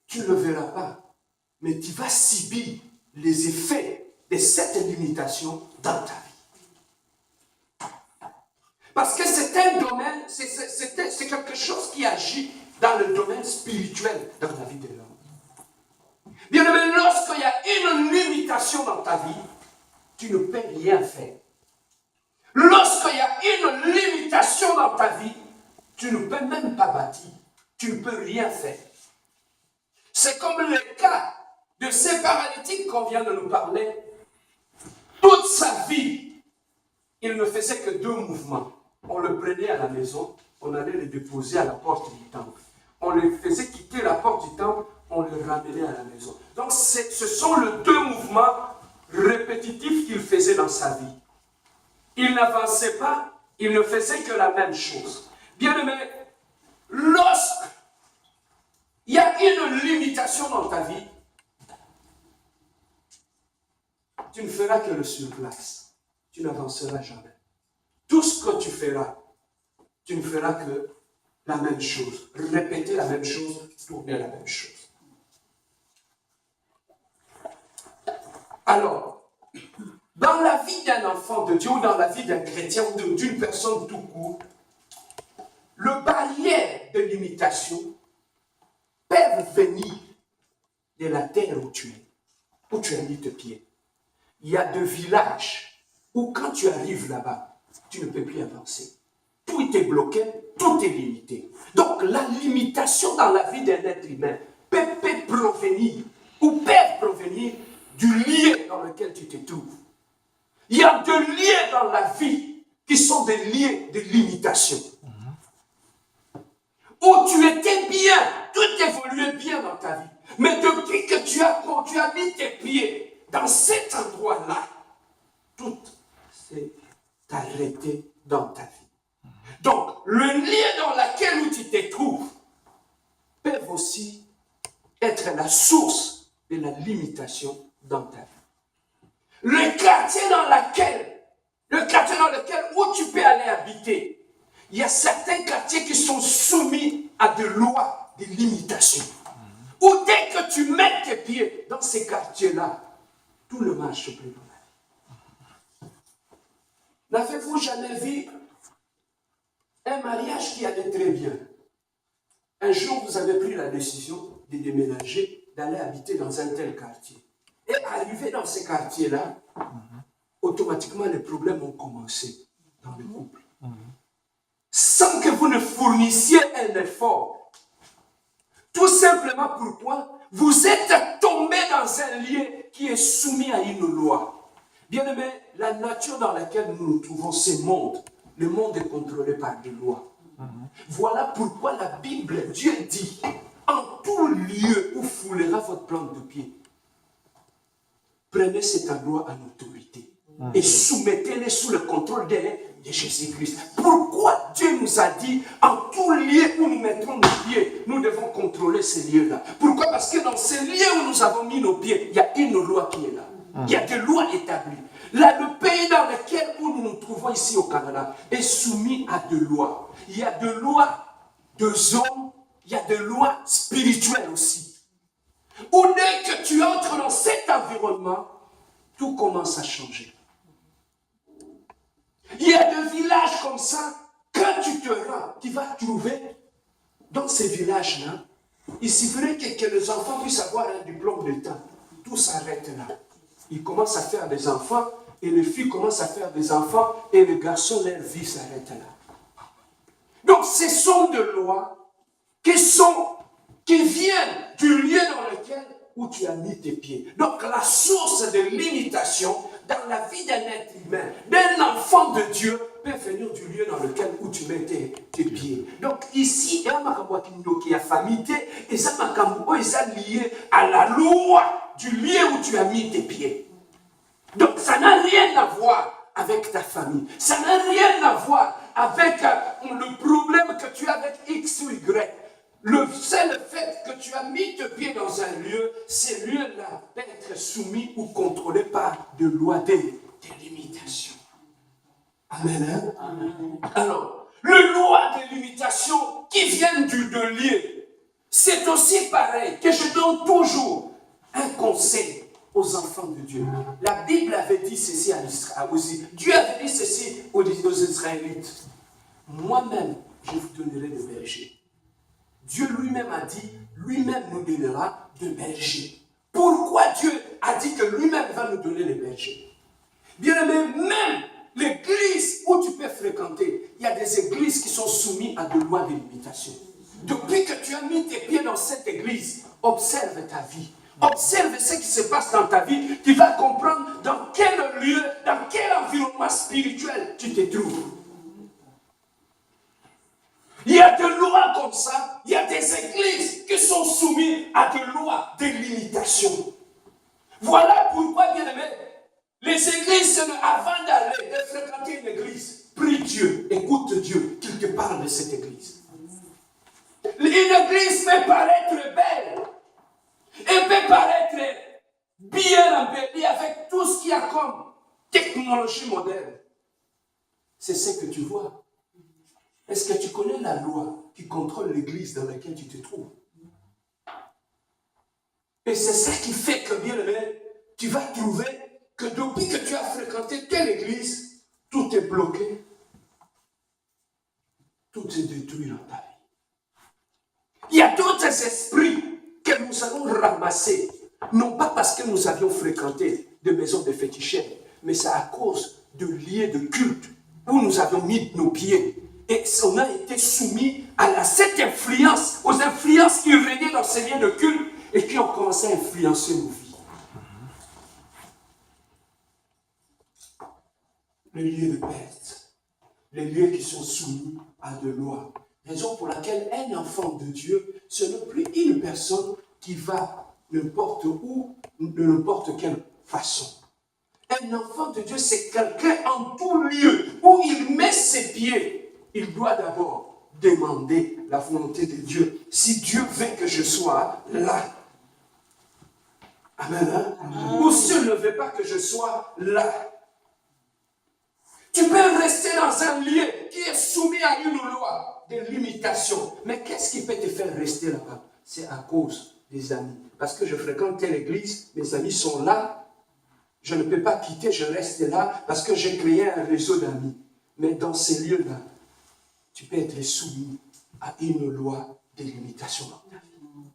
tu ne le verras pas. Mais tu vas subir les effets de cette limitation dans ta vie. Parce que c'est un domaine, c'est quelque chose qui agit dans le domaine spirituel dans la vie de l'homme. Bien aimé, lorsqu'il y a une limitation dans ta vie, tu ne peux rien faire. Lorsqu'il y a une limitation dans ta vie, tu ne peux même pas bâtir. Tu ne peux rien faire. C'est comme le cas de ces paralytiques qu'on vient de nous parler. Toute sa vie, il ne faisait que 2 mouvements. On le prenait à la maison, on allait le déposer à la porte du temple. On le faisait quitter la porte du temple, on le ramenait à la maison. Donc ce sont les 2 mouvements répétitifs qu'il faisait dans sa vie. Il n'avançait pas, il ne faisait que la même chose. Bien aimé, lorsqu'il y a une limitation dans ta vie, tu ne feras que le surplace. Tu n'avanceras jamais. Tout ce que tu feras, tu ne feras que la même chose. Répéter la même chose, tourner la même chose. Alors, dans la vie d'un enfant de Dieu ou dans la vie d'un chrétien ou d'une personne tout court, le barrière de limitation peuvent venir de la terre où tu as mis tes pieds. Il y a 2 villages où quand tu arrives là-bas, tu ne peux plus avancer. Tout est bloqué, tout est limité. Donc la limitation dans la vie d'un être humain peut provenir du lieu dans lequel tu te trouves. Il y a 2 lieux dans la vie qui sont des lieux de limitation. Où tu étais bien, tout évoluait bien dans ta vie. Mais depuis que tu as mis tes pieds dans cet endroit-là, tout s'est arrêté dans ta vie. Donc, le lieu dans lequel où tu te trouves peut aussi être la source de la limitation dans ta vie. Le quartier dans lequel où tu peux aller habiter, il y a certains quartiers qui sont soumis à des lois de limitation. Où dès que tu mets tes pieds dans ces quartiers-là, tout ne marche plus dans la vie. N'avez-vous jamais vu un mariage qui allait très bien? Un jour, vous avez pris la décision de déménager, d'aller habiter dans un tel quartier. Et arrivé dans ces quartiers-là, automatiquement les problèmes ont commencé dans le couple. Sans que vous ne fournissiez un effort. Tout simplement pourquoi vous êtes tombé dans un lieu qui est soumis à une loi. Bien aimé, la nature dans laquelle nous nous trouvons, ce monde, le monde est contrôlé par des lois. Voilà pourquoi la Bible, Dieu dit, en tout lieu où foulera votre plante de pied, prenez cet endroit en autorité et soumettez-les sous le contrôle de Jésus-Christ. Pourquoi Dieu nous a dit, en tout lieu où nous mettrons nos pieds, nous devons contrôler ces lieux-là? Pourquoi? Parce que dans ces lieux où nous avons mis nos pieds, il y a une loi qui est là. Il y a des lois établies. Là, le pays dans lequel nous nous trouvons ici au Canada est soumis à des lois. Il y a des lois de hommes, il y a des lois spirituelles aussi. Où dès que tu entres dans cet environnement, tout commence à changer. Il y a des villages comme ça, quand tu te rends, tu vas trouver dans ces villages-là, il suffirait que les enfants puissent avoir un diplôme d'État. Tout s'arrête là. Ils commencent à faire des enfants, et les filles commencent à faire des enfants, et les garçons, leur vie s'arrête là. Donc, ce sont des lois qui viennent du lieu dans lequel où tu as mis tes pieds. Donc, la source de limitation dans la vie d'un être humain, d'un enfant de Dieu, peut venir du lieu dans lequel où tu mets tes pieds. Donc, ici, il y a une famille, et ça est lié à la loi du lieu où tu as mis tes pieds. Donc, ça n'a rien à voir avec ta famille. Ça n'a rien à voir avec le problème que tu as avec X ou Y. C'est le fait que tu as mis tes pieds dans un lieu, ces lieux-là peuvent être soumis ou contrôlés par des lois de limitation. Amen. Hein? Amen. Alors, les lois de limitation qui viennent de lieu, C'est aussi pareil que je donne toujours un conseil aux enfants de Dieu. La Bible avait dit ceci à Israël aussi. Dieu avait dit ceci aux Israélites. Moi-même, je vous donnerai de berger. Dieu lui-même a dit, lui-même nous donnera de berger. Pourquoi Dieu a dit que lui-même va nous donner les bergers? Bien aimé, même l'église où tu peux fréquenter, il y a des églises qui sont soumises à des lois de limitation. Depuis que tu as mis tes pieds dans cette église, observe ta vie. Observe ce qui se passe dans ta vie. Tu vas comprendre dans quel lieu, dans quel environnement spirituel tu te trouves. Il y a des lois comme ça. Il y a des églises qui sont soumises à des lois de limitation. Voilà pourquoi, bien aimé, les églises, avant d'aller, de fréquenter une église, prie Dieu, écoute Dieu, qu'il te parle de cette église. Une église peut paraître belle, elle peut paraître bien embellie avec tout ce qu'il y a comme technologie moderne. C'est ce que tu vois. Est-ce que tu connais la loi qui contrôle l'église dans laquelle tu te trouves? Et c'est ça qui fait que, bien aimé, tu vas trouver que depuis que tu as fréquenté telle église, tout est bloqué, tout est détruit dans ta vie. Il y a d'autres esprits que nous allons ramasser, non pas parce que nous avions fréquenté des maisons de féticheurs, mais c'est à cause de lieux de culte où nous avions mis nos pieds. Et on a été soumis à cette influence, aux influences qui régnaient dans ces lieux de culte et qui ont commencé à influencer nos vies. Les lieux de perte, les lieux qui sont soumis à de lois. Raison pour laquelle un enfant de Dieu, ce n'est plus une personne qui va n'importe où, de n'importe quelle façon. Un enfant de Dieu, c'est quelqu'un en tout lieu où il met ses pieds. Il doit d'abord demander la volonté de Dieu. Si Dieu veut que je sois là. Amen. Hein? Amen. Ou s'il ne veut pas que je sois là. Tu peux rester dans un lieu qui est soumis à une loi de limitation. Mais qu'est-ce qui peut te faire rester là-bas? C'est à cause des amis. Parce que je fréquente telle église, mes amis sont là. Je ne peux pas quitter, je reste là parce que j'ai créé un réseau d'amis. Mais dans ces lieux-là, tu peux être soumis à une loi de limitation dans ta vie.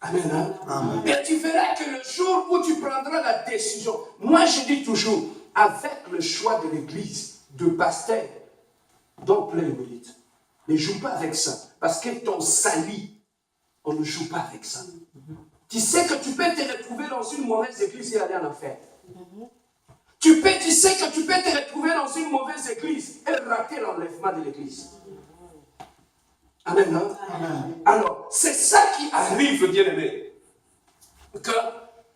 Amen. Hein? Amen. Et tu verras que le jour où tu prendras la décision, moi je dis toujours, avec le choix de l'église, de pasteur, donc plein mérite. Ne joue pas avec ça. Parce que ton sali, on ne joue pas avec ça. Tu sais que tu peux te retrouver dans une mauvaise église et aller en enfer. Tu sais que tu peux te retrouver dans une mauvaise église et rater l'enlèvement de l'église. Amen. Hein? Amen. Alors, c'est ça qui arrive, bien aimé. Que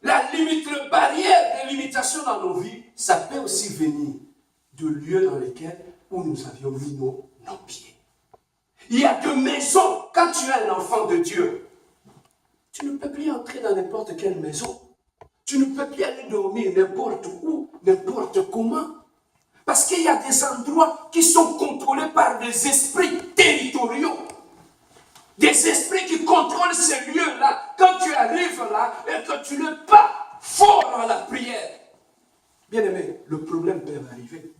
la limite, la barrière de limitation dans nos vies, ça peut aussi venir de lieux dans lesquels où nous avions mis nos pieds. Il y a des maisons, quand tu es un enfant de Dieu, tu ne peux plus entrer dans n'importe quelle maison. Tu ne peux plus aller dormir n'importe où, n'importe comment. Parce qu'il y a des endroits qui sont contrôlés par des esprits territoriaux. Des esprits qui contrôlent ces lieux-là. Quand tu arrives là et que tu n'es pas fort dans la prière, bien aimé, le problème peut arriver.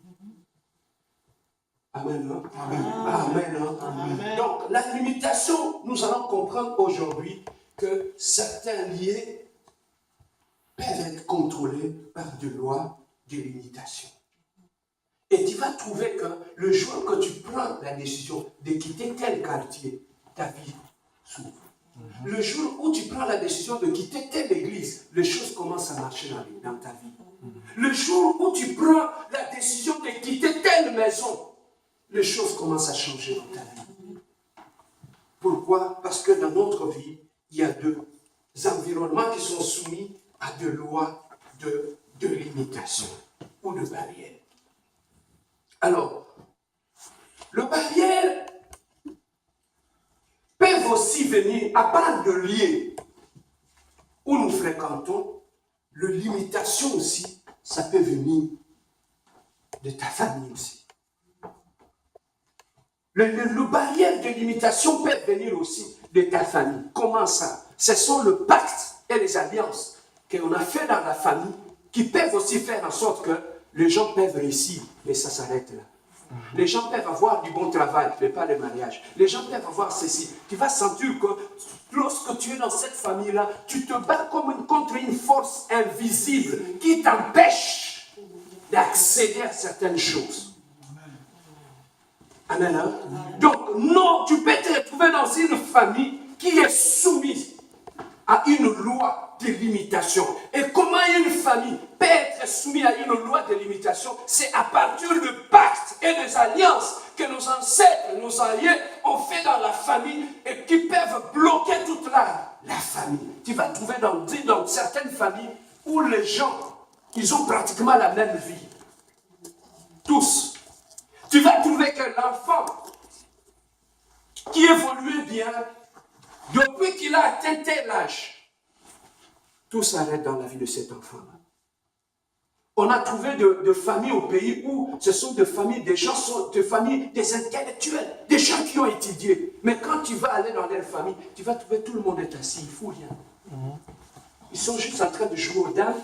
Amen. Hein? Amen. Amen. Hein? Amen. Donc, la limitation, nous allons comprendre aujourd'hui que certains lieux peuvent être contrôlés par des lois de limitation. Et tu vas trouver que le jour que tu prends la décision de quitter tel quartier, ta vie s'ouvre. Le jour où tu prends la décision de quitter telle église, les choses commencent à marcher dans ta vie. Le jour où tu prends la décision de quitter telle maison, les choses commencent à changer dans ta vie. Pourquoi? Parce que dans notre vie, il y a deux environnements qui sont soumis à des lois de limitation ou de barrières. Alors, les barrières peuvent aussi venir, à part de lieux où nous fréquentons, les limitations aussi, ça peut venir de ta famille aussi. Les barrières de limitation peuvent venir aussi de ta famille. Comment ça? Ce sont le pacte et les alliances qu'on a fait dans la famille qui peuvent aussi faire en sorte que les gens peuvent réussir, mais ça s'arrête là. Les gens peuvent avoir du bon travail, mais pas le mariage. Les gens peuvent avoir ceci. Tu vas sentir que lorsque tu es dans cette famille-là, tu te bats contre une force invisible qui t'empêche d'accéder à certaines choses. Amen. Hein? Donc, non, tu peux te retrouver dans une famille qui est soumise à une loi de limitation. Et comment une famille peut être soumise à une loi de limitation? C'est à partir du pacte et des alliances que nos ancêtres, nos alliés ont fait dans la famille et qui peuvent bloquer toute la famille. Tu vas trouver dans certaines familles où les gens, ils ont pratiquement la même vie. Tous. Tu vas trouver que l'enfant qui évolue bien, depuis qu'il a atteint tel âge, tout s'arrête dans la vie de cet enfant-là. On a trouvé de familles au pays où ce sont des familles, des gens sont des familles, des intellectuels, des gens qui ont étudié. Mais quand tu vas aller dans leur famille, tu vas trouver tout le monde est assis, il ne faut rien. Ils sont juste en train de jouer aux dames,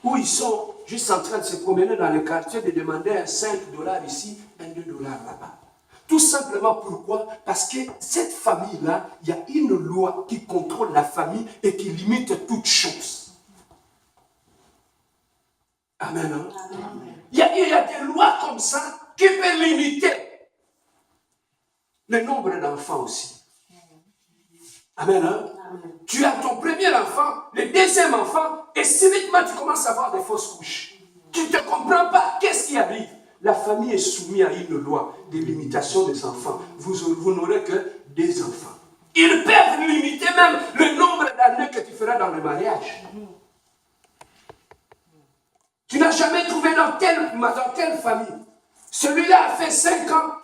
ou ils sont juste en train de se promener dans le quartier, de demander un 5 $ ici, un 2 $ là-bas. Tout simplement pourquoi? Parce que cette famille-là, il y a une loi qui contrôle la famille et qui limite toutes choses. Amen. Hein? Amen. Il y a des lois comme ça qui peuvent limiter le nombre d'enfants aussi. Amen. Hein? Amen. Tu as ton premier enfant, le deuxième enfant, et subitement tu commences à avoir des fausses couches. Tu ne te comprends pas. Qu'est-ce qui arrive? La famille est soumise à une loi de limitation des enfants. Vous n'aurez que des enfants. Ils peuvent limiter même le nombre d'années que tu feras dans le mariage. Tu n'as jamais trouvé dans quelle famille? Celui-là a fait 5 ans,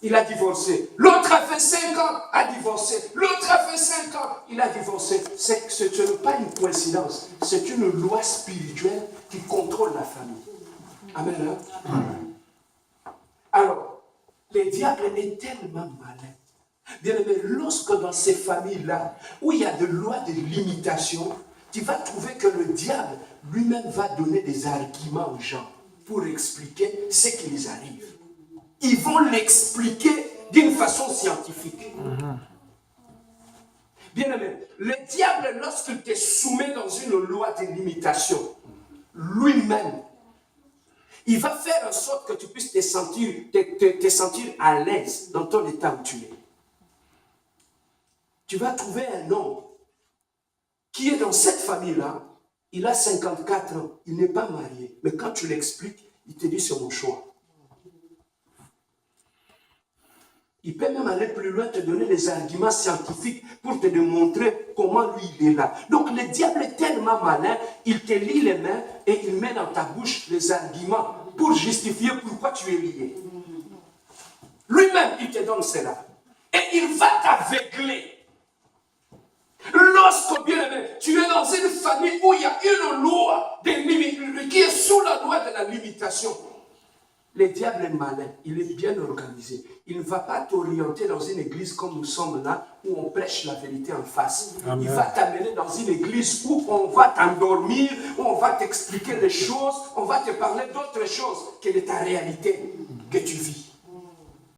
il a divorcé. L'autre a fait 5 ans, a divorcé. L'autre a fait 5 ans, il a divorcé. Ce n'est pas une coïncidence. C'est une loi spirituelle qui contrôle la famille. Amen. Hein? Amen. Alors, le diable est tellement malin. Bien aimé, lorsque dans ces familles-là, où il y a des lois de limitation, tu vas trouver que le diable lui-même va donner des arguments aux gens pour expliquer ce qui les arrive. Ils vont l'expliquer d'une façon scientifique. Bien aimé, le diable, lorsqu'il te soumet dans une loi de limitation, lui-même, il va faire en sorte que tu puisses te sentir à l'aise dans ton état où tu es. Tu vas trouver un homme qui est dans cette famille-là, il a 54 ans, il n'est pas marié. Mais quand tu l'expliques, il te dit c'est mon choix. Il peut même aller plus loin, te donner des arguments scientifiques pour te démontrer comment lui il est là. Donc le diable est tellement malin, il te lie les mains et il met dans ta bouche les arguments pour justifier pourquoi tu es lié. Lui-même, il te donne cela. Et il va t'aveugler. Lorsque, bien aimé, tu es dans une famille où il y a une loi qui est sous la loi de la limitation, le diable est malin, il est bien organisé. Il ne va pas t'orienter dans une église comme nous sommes là, où on prêche la vérité en face. Amen. Il va t'amener dans une église où on va t'endormir, où on va t'expliquer les choses, on va te parler d'autres choses que de ta réalité que tu vis.